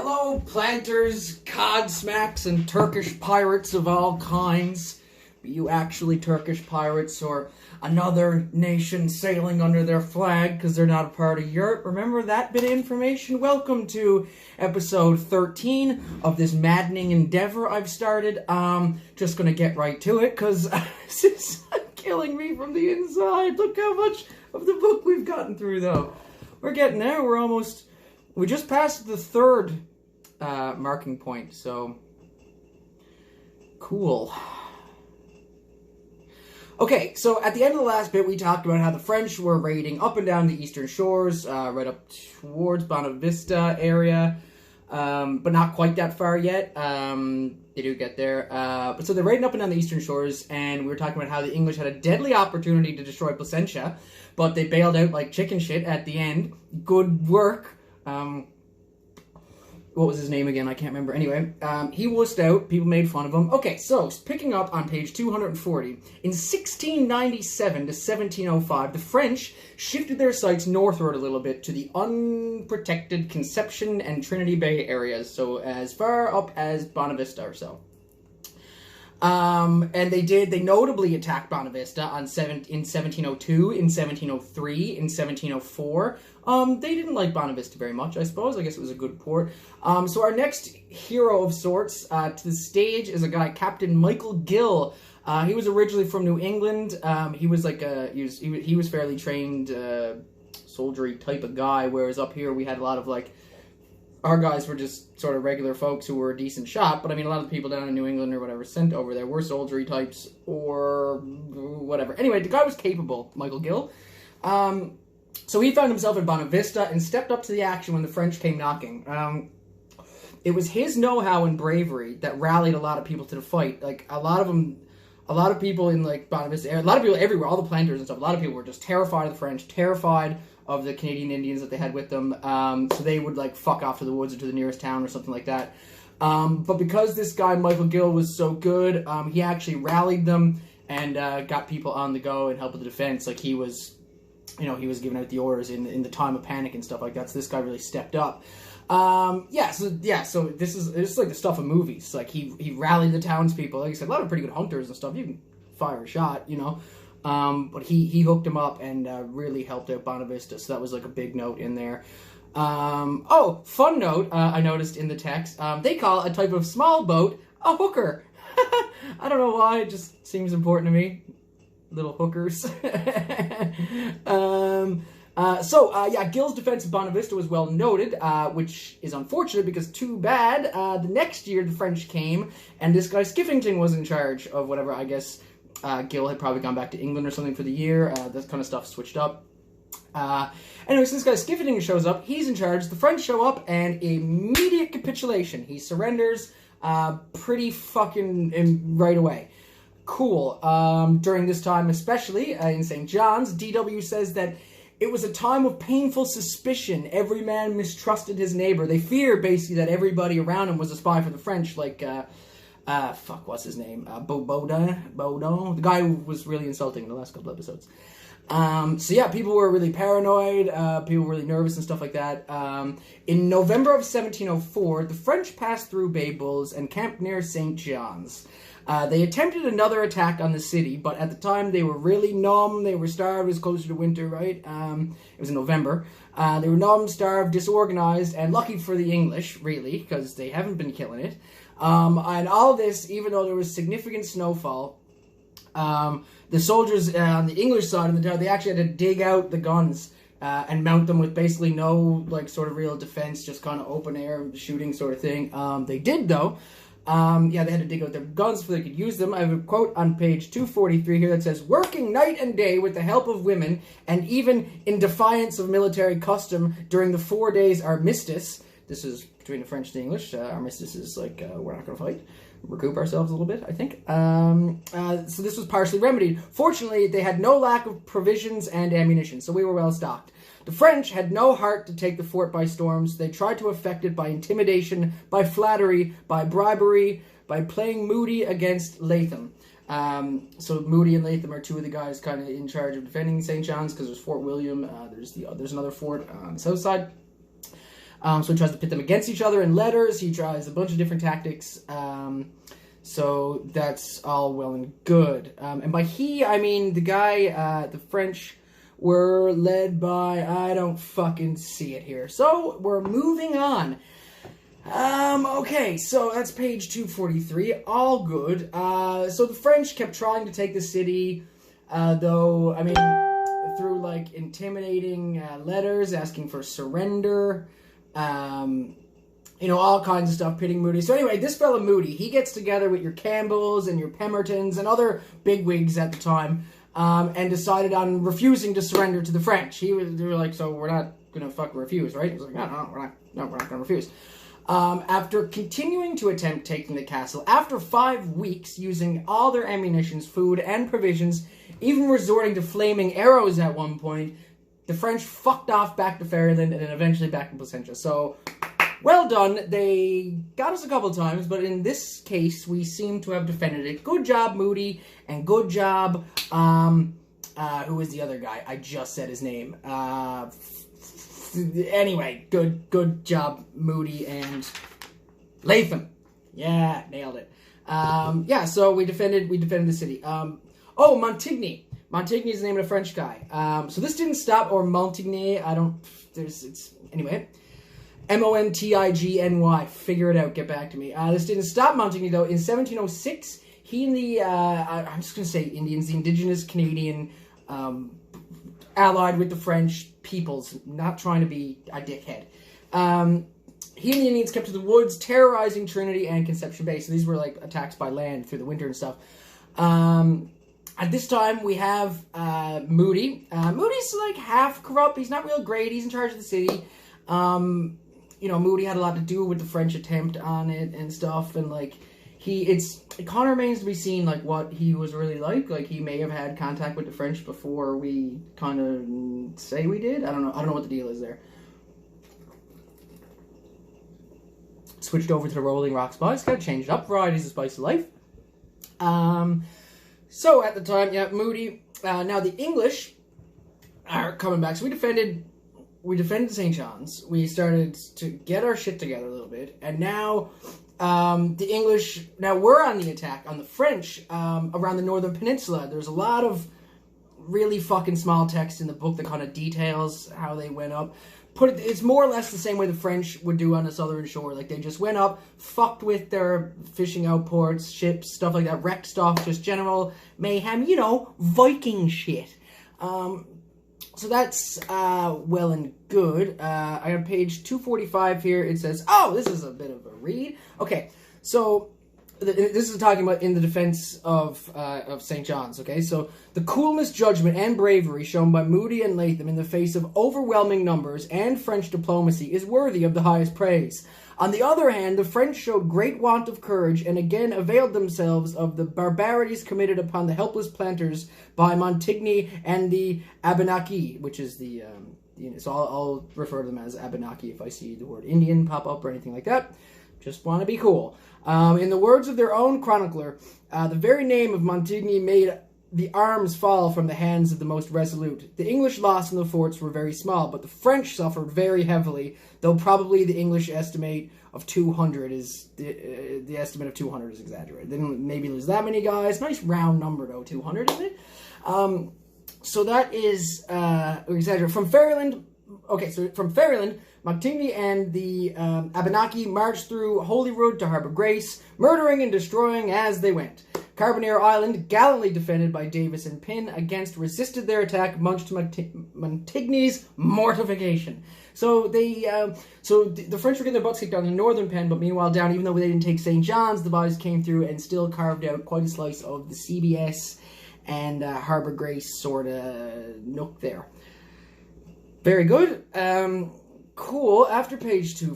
Hello, planters, cod smacks, and Turkish pirates of all kinds. Be you actually Turkish pirates or another nation sailing under their flag because they're not a part of Europe? Remember that bit of information? Welcome to episode 13 of this maddening endeavor I've started. Just gonna get right to it because this is killing me from the inside. Look how much of the book we've gotten through, though. We're getting there. We just passed the third marking point, so cool. Okay, so at the end of the last bit, we talked about how the French were raiding up and down the eastern shores, right up towards Bonavista area, but not quite that far yet. They do get there. But so they're raiding up and down the eastern shores, and we were talking about how the English had a deadly opportunity to destroy Placentia, but they bailed out like chicken shit at the end. Good work. What was his name again? I can't remember. Anyway, he wussed out. People made fun of him. Okay, so picking up on page 240, in 1697 to 1705, the French shifted their sights northward a little bit to the unprotected Conception and Trinity Bay areas, so as far up as Bonavista or so. And they notably attacked Bonavista in 1702, in 1703, in 1704. They didn't like Bonavista very much, I suppose. I guess it was a good port. So our next hero of sorts to the stage is a guy, Captain Michael Gill. He was originally from New England. He was like he was fairly trained soldiery type of guy, whereas up here we had a lot of like our guys were just sort of regular folks who were a decent shot, but I mean, a lot of the people down in New England or whatever sent over there were soldiery types or whatever. Anyway, the guy was capable, Michael Gill. So he found himself in Bonavista and stepped up to the action when the French came knocking. It was his know-how and bravery that rallied a lot of people to the fight. Like, a lot of people in, like, Bonavista, a lot of people everywhere, all the planters and stuff, a lot of people were just terrified of the French, terrified of the Canadian Indians that they had with them, so they would, like, fuck off to the woods or to the nearest town or something like that. But because this guy, Michael Gill, was so good, he actually rallied them and got people on the go and helped with the defense. Like, he was giving out the orders in the time of panic and stuff like that, so this guy really stepped up. So this is like the stuff of movies. Like, he rallied the townspeople. Like I said, a lot of pretty good hunters and stuff. You can fire a shot, you know. But he hooked him up and really helped out Bonavista, so that was like a big note in there. Fun note, I noticed in the text, they call a type of small boat a hooker. I don't know why, it just seems important to me. Little hookers. Gill's defense of Bonavista was well noted, which is unfortunate because too bad. The next year the French came, and this guy Skiffington was in charge of whatever, I guess. Gill had probably gone back to England or something for the year. That kind of stuff switched up. Anyway, so this guy Skiffington shows up. He's in charge. The French show up, and immediate capitulation. He surrenders pretty fucking right away. Cool. During this time, especially in St. John's, DW says that it was a time of painful suspicion. Every man mistrusted his neighbor. They feared, basically, that everybody around him was a spy for the French, like... what's his name? Baudin? The guy who was really insulting in the last couple episodes. People were really paranoid, people were really nervous and stuff like that. In November of 1704, the French passed through Bay Bulls and camped near St. John's. They attempted another attack on the city, but at the time they were really numb, they were starved, it was closer to winter, right? It was in November. They were numb, starved, disorganized, and lucky for the English, really, because they haven't been killing it. And all of this, even though there was significant snowfall, the soldiers on the English side of the town, they actually had to dig out the guns and mount them with basically no, like, sort of real defense, just kind of open air shooting sort of thing. They did, though. They had to dig out their guns so they could use them. I have a quote on page 243 here that says, "Working night and day with the help of women, and even in defiance of military custom during the 4 days armistice." This is between the French and the English. Armistice is like, we're not going to fight. Recoup ourselves a little bit, I think. So this was partially remedied. Fortunately, they had no lack of provisions and ammunition, so we were well stocked. The French had no heart to take the fort by storms. They tried to effect it by intimidation, by flattery, by bribery, by playing Moody against Latham. So Moody and Latham are two of the guys kind of in charge of defending St. John's, because there's Fort William, there's another fort on the south side. So he tries to pit them against each other in letters. He tries a bunch of different tactics. So that's all well and good. And by he, I mean the guy, the French were led by, I don't fucking see it here. So we're moving on. Okay, so that's page 243. All good. So the French kept trying to take the city, though, I mean, through, like, intimidating letters, asking for surrender, you know, all kinds of stuff, pitting Moody. So anyway, this fella Moody, he gets together with your Campbells and your Pembertons and other bigwigs at the time, and decided on refusing to surrender to the French. They were like, so we're not gonna fucking refuse, right? He was like, no, we're not gonna refuse. After continuing to attempt taking the castle, after 5 weeks using all their ammunitions, food, and provisions, even resorting to flaming arrows at one point, the French fucked off back to Fairyland and then eventually back to Placentia. So, well done. They got us a couple times, but in this case, we seem to have defended it. Good job, Moody, and good job, who was the other guy? I just said his name. Anyway, good job, Moody and Latham. Yeah, nailed it. Yeah, so we defended the city. Oh, Montigny. Montigny is the name of a French guy. So this didn't stop, or Montigny, anyway. Montigny. Figure it out, get back to me. This didn't stop Montigny, though. In 1706, he and the, I'm just going to say Indians, the indigenous Canadian, allied with the French peoples, not trying to be a dickhead. He and the Indians kept to the woods, terrorizing Trinity and Conception Bay. So these were like attacks by land through the winter and stuff. At this time, we have Moody. Moody's like half corrupt. He's not real great. He's in charge of the city. You know, Moody had a lot to do with the French attempt on it and stuff. And like, it kind of remains to be seen like what he was really like. Like, he may have had contact with the French before we kind of say we did. I don't know what the deal is there. Switched over to the Rolling Rock Spice. Got to change it up. Varieties of spice of life. So at the time, yeah, Moody. Now the English are coming back. So we defended St. John's. We started to get our shit together a little bit, and now the English. Now we're on the attack on the French around the Northern Peninsula. There's a lot of really fucking small text in the book that kind of details how they went up. It's more or less the same way the French would do on the southern shore. Like, they just went up, fucked with their fishing outports, ships, stuff like that, wrecked stuff, just general mayhem, you know, Viking shit. So that's well and good. I have page 245 here. It says, oh, this is a bit of a read. Okay, so this is talking about in the defense of St. John's, okay? So, the coolness, judgment, and bravery shown by Moody and Latham in the face of overwhelming numbers and French diplomacy is worthy of the highest praise. On the other hand, the French showed great want of courage and again availed themselves of the barbarities committed upon the helpless planters by Montigny and the Abenaki, which is the, so I'll refer to them as Abenaki if I see the word Indian pop up or anything like that. Just want to be cool. In the words of their own chronicler, the very name of Montigny made the arms fall from the hands of the most resolute. The English loss in the forts were very small, but the French suffered very heavily, though probably the English estimate of 200 is, the estimate of 200 is exaggerated. They didn't maybe lose that many guys. Nice round number, though, 200, isn't it? So that is, exaggerated. From Fairyland, okay, so from Fairyland, Montigny and the Abenaki marched through Holyrood to Harbour Grace, murdering and destroying as they went. Carbonear Island, gallantly defended by Davis and Pym, resisted their attack, much to Montigny's mortification. So the French were getting their butts kicked down the northern Pen, but meanwhile down, even though they didn't take St. John's, the boys came through and still carved out quite a slice of the CBS and Harbour Grace sort of nook there. Very good. Cool. After page 2.